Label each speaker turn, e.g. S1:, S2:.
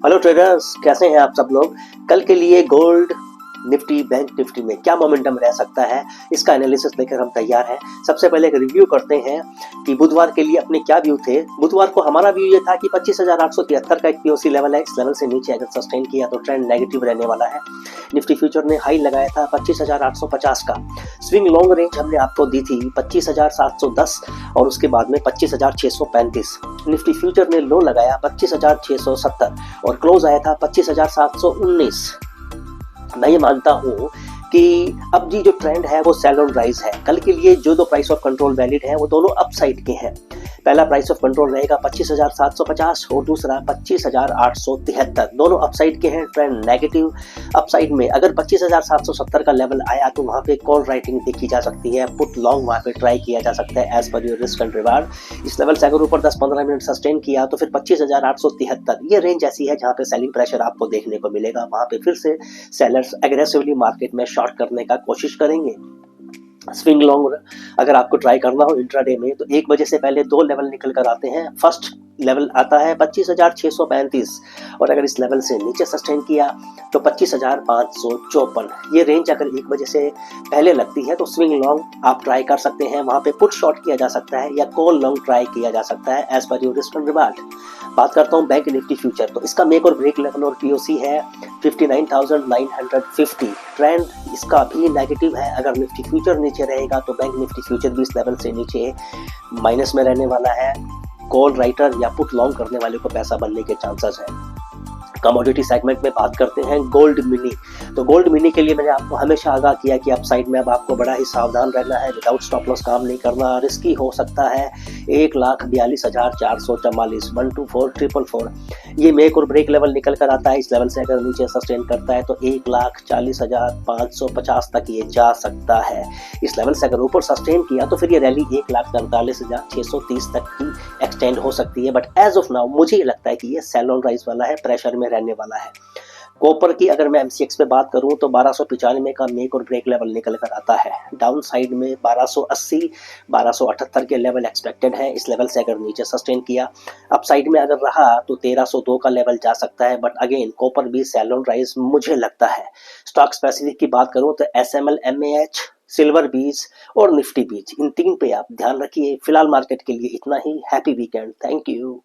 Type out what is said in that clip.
S1: Hello traders, कैसे हैं आप सब लोग। कल के लिए गोल्ड, निफ्टी, बैंक निफ्टी में क्या मोमेंटम रह सकता है, इसका एनालिसिस लेकर हम तैयार हैं। सबसे पहले एक रिव्यू करते हैं कि बुधवार के लिए अपने क्या व्यू थे। बुधवार को हमारा व्यू ये था कि 25,873 का एक पीओसी लेवल है। इस लेवल से नीचे अगर सस्टेन किया तो ट्रेंड नेगेटिव रहने वाला है। निफ्टी फ्यूचर ने हाई लगाया था 25,850 का। स्विंग लॉन्ग रेंज हमने आपको दी थी 25,710 और उसके बाद में 25,635। निफ्टी फ्यूचर ने लो लगाया 25,670 और क्लोज आया था 25,719। मैं ये मानता हूँ कि अब जी जो ट्रेंड है वो सेल ऑन राइज है। कल के लिए जो दो प्राइस ऑफ कंट्रोल वैलिड है वो दोनों अपसाइड के हैं। पहला प्राइस ऑफ कंट्रोल रहेगा 25,750 और दूसरा 25,873। दोनों अपसाइड के हैं। ट्रेंड नेगेटिव अपसाइड में अगर 25,770 का लेवल आया तो वहां पे कॉल राइटिंग देखी जा सकती है। पुट लॉन्ग वहां पे ट्राई किया जा सकता है as per your risk and reward. इस लेवल से अगर ऊपर 10-15 मिनट सस्टेन किया तो फिर 25,873 ये रेंज ऐसी है जहां पे सेलिंग प्रेशर आपको देखने को मिलेगा। वहां पे फिर से सेलर्स एग्रेसिवली मार्केट में शॉर्ट करने का कोशिश करेंगे। स्विंग लॉन्ग अगर आपको ट्राई करना हो इंट्राडे में तो 1 बजे से पहले दो लेवल निकल कर आते हैं। फर्स्ट लेवल आता है 25,635 और अगर इस लेवल से नीचे सस्टेन किया तो 25,554। ये रेंज अगर 1 बजे से पहले लगती है तो स्विंग लॉन्ग आप ट्राई कर सकते हैं। वहां पे पुट शॉर्ट किया जा सकता है या कॉल लॉन्ग ट्राई किया जा सकता है as per your risk and reward. बात करता हूँ बैंक निफ्टी फ्यूचर, तो इसका मेक और ब्रेक लेवल और पीओसी है 59,950। ट्रेंड इसका भी नेगेटिव है। अगर निफ्टी फ्यूचर नीचे रहेगा तो बैंक निफ्टी फ्यूचर भी इस लेवल से नीचे माइनस में रहने वाला है। कॉल राइटर या पुट लॉन्ग करने वाले को पैसा बनने के चांसेस हैं। कमोडिटी सेगमेंट में बात करते हैं गोल्ड मिनी। तो गोल्ड मिनी के लिए मैंने आपको हमेशा आगाह किया कि अपसाइड में अब आपको बड़ा ही सावधान रहना है। विदाउट स्टॉप लॉस काम नहीं करना, रिस्की हो सकता है। 1,42,444 124,444 ये मेक और ब्रेक लेवल निकल कर आता है। इस लेवल से अगर नीचे सस्टेन करता है तो 1,40,550 तक ये जा सकता है। इस लेवल से अगर ऊपर सस्टेन किया तो फिर ये रैली 1,43,630 तक की एक्सटेंड हो सकती है। बट एज ऑफ नाउ मुझे लगता है कि ये सेल ऑन राइज वाला है, प्रेशर में रहने वाला है। कॉपर की अगर मैं एमसीएक्स पे बात करूं तो 1295 का मेक और ब्रेक लेवल निकल कर आता है। डाउन साइड में 1280 1278 के लेवल एक्सपेक्टेड है। इस लेवल से अगर नीचे सस्टेन किया, अप साइड में अगर रहा तो 1302 का लेवल जा सकता है। बट अगेन कॉपर भी सेल ऑन राइज मुझे लगता है। स्टॉक स्पेसिफिक की बात करूं तो एसएमएल, एमएएच, सिल्वर बीज और निफ्टी बीज, इन तीन पे आप ध्यान रखिए। फिलहाल मार्केट के लिए इतना ही। Happy weekend. Thank you.